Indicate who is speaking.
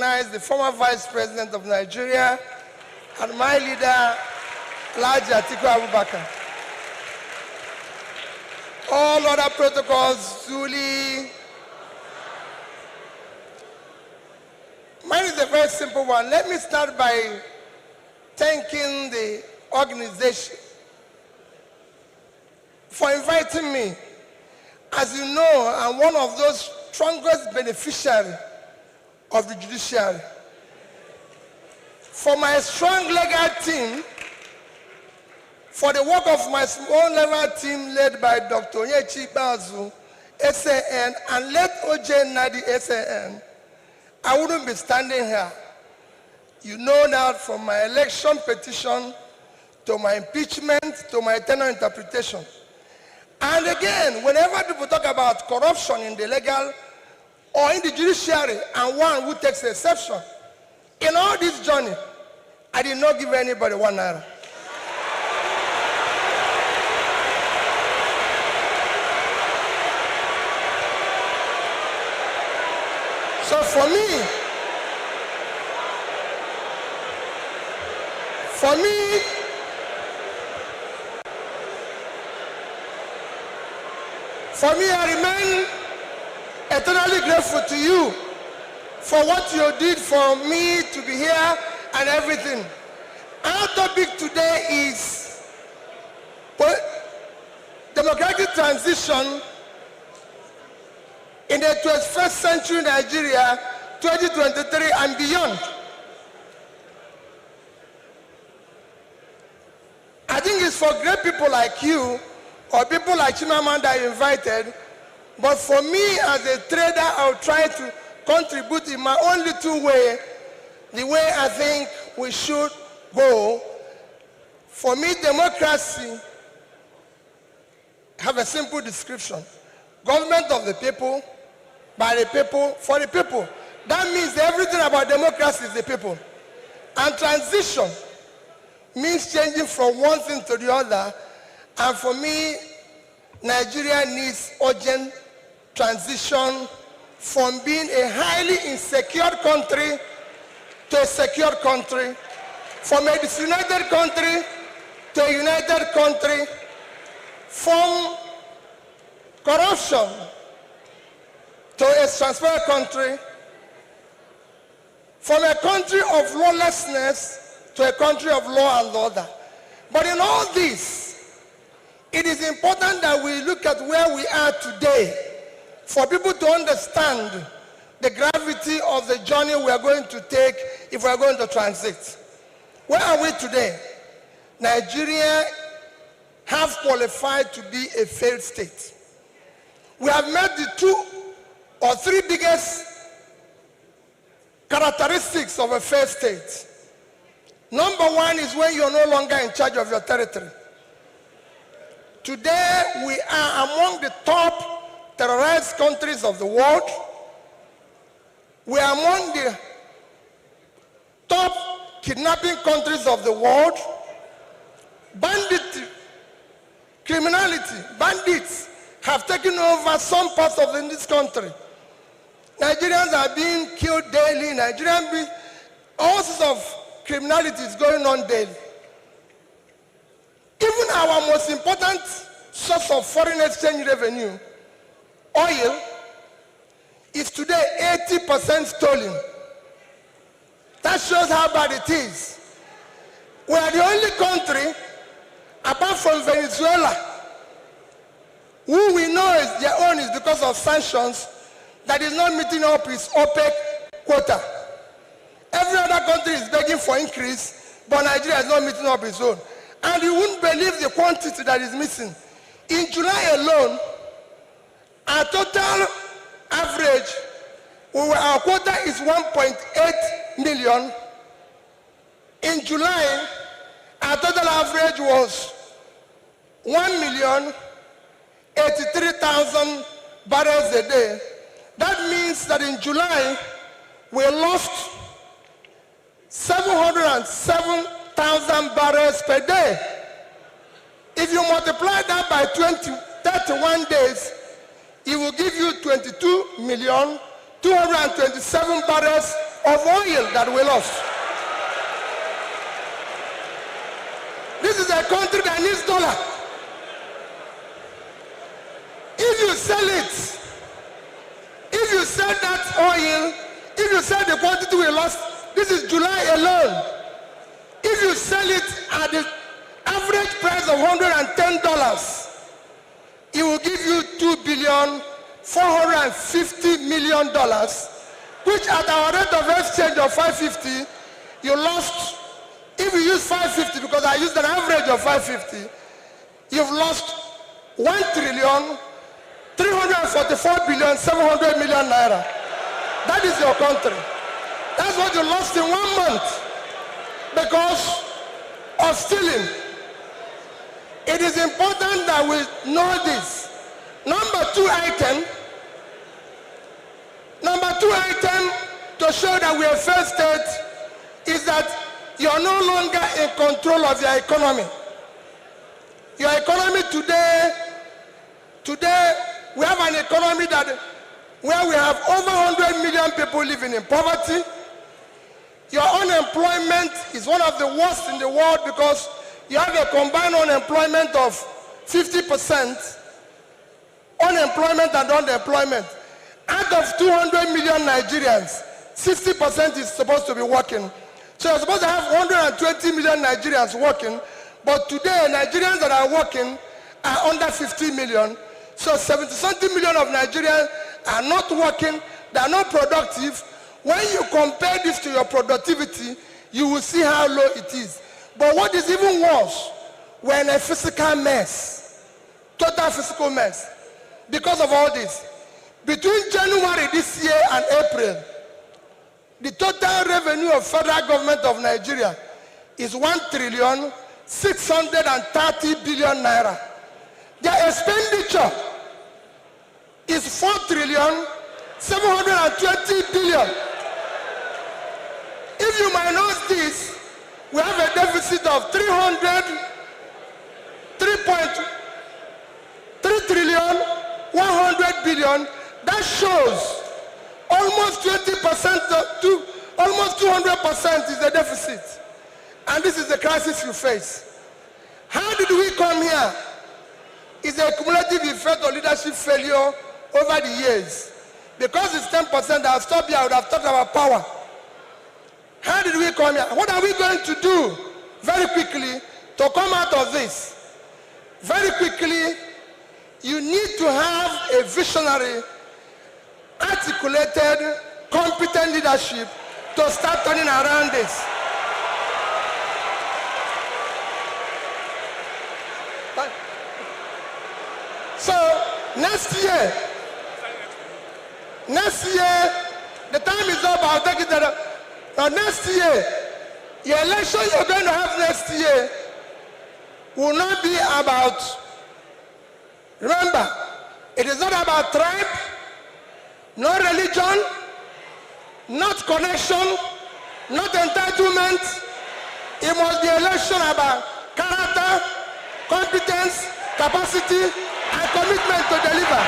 Speaker 1: recognize the former Vice President of Nigeria and my leader, Alhaji Atiku Abubakar. All other protocols duly. Mine is a very simple one. Let me start by thanking the organization for inviting me. As you know, I'm one of those strongest beneficiaries of the judiciary. For my strong legal team, for the work of my small legal team led by Dr. Onyechi Bazu, SAN, and led OJ Nadi, SAN, I wouldn't be standing here. You know that from my election petition to my impeachment to my tenure interpretation. And again, whenever people talk about corruption in the legal or in the judiciary, and one who takes exception, in all this journey, I did not give anybody 1 naira. So for me, I remain eternally grateful to you for what you did for me to be here and everything. Our topic today is democratic transition in the 21st century Nigeria, 2023 and beyond. I think it's for great people like you or people like Chimamanda you invited, but for me as a trader, I'll try to contribute in my own little way, the way I think we should go. For me, democracy have a simple description. Government of the people, by the people, for the people. That means everything about democracy is the people. And transition means changing from one thing to the other. And for me, Nigeria needs urgent transition from being a highly insecure country to a secure country, from a disunited country to a united country, from corruption to a transparent country, from a country of lawlessness to a country of law and order. But in all this, it is important that we look at where we are today for people to understand the gravity of the journey we are going to take if we are going to transit. Where are we today? Nigeria have qualified to be a failed state. We have met the 2 or 3 biggest characteristics of a failed state. Number one is when you're no longer in charge of your territory. Today, we are among the top terrorized countries of the world. We are among the top kidnapping countries of the world. Bandits have taken over some parts of this country. Nigerians are being killed daily. All sorts of criminality is going on daily. Even our most important source of foreign exchange revenue, oil, is today 80% stolen. That shows how bad it is. We are the only country, apart from Venezuela, who we know is their own is because of sanctions, that is not meeting up its OPEC quota. Every other country is begging for increase, but Nigeria is not meeting up its own. And you wouldn't believe the quantity that is missing. In July alone, our total average, our quota is 1.8 million. In July, our total average was 1,083,000 barrels a day. That means that in July, we lost 707,000 barrels per day. If you multiply that by 31 days, it will give you 22,227,000 barrels of oil that we lost. This is a country that needs dollar. If you sell it, if you sell that oil, if you sell the quantity we lost, this is July alone. If you sell it at the average price of $110, it will give you $2,450,000,000, which at our rate of exchange of 550, you lost. If you use 550, because I used an average of 550, you've lost 1,344,700,000,000 naira. That is your country. That's what you lost in 1 month because of stealing. It is important that we know this. Number two item to show that we are first state is that you are no longer in control of your economy. Your economy today, we have an economy where we have over 100 million people living in poverty. Your unemployment is one of the worst in the world because you have a combined unemployment of 50%, unemployment and underemployment. Out of 200 million Nigerians, 60% is supposed to be working. So you're supposed to have 120 million Nigerians working, but today Nigerians that are working are under 50 million. So 70-something million of Nigerians are not working, they are not productive. When you compare this to your productivity, you will see how low it is. But what is even worse, we're in a physical mess, total physical mess. Because of all this, between January this year and April, the total revenue of federal government of Nigeria is 1,630,000,000,000 naira. Their expenditure is 4,720,000,000,000. If you minus this, we have a deficit of 3,100,000,000,000. That shows almost 20% to almost 200% is the deficit. And this is the crisis you face. How did we come here? It's a cumulative effect of leadership failure over the years. Because it's 10%, I'll stop here, I would have talked about power. How did we come here? What are we going to do very quickly to come out of this? Very quickly, you need to have a visionary, articulated, competent leadership to start turning around this. So next year, the time is up. I'll take it that next year, your election you're going to have next year will not be about, remember, it is not about tribe, no religion, not connection, not entitlement. It must be election about character, competence, capacity, and commitment to deliver.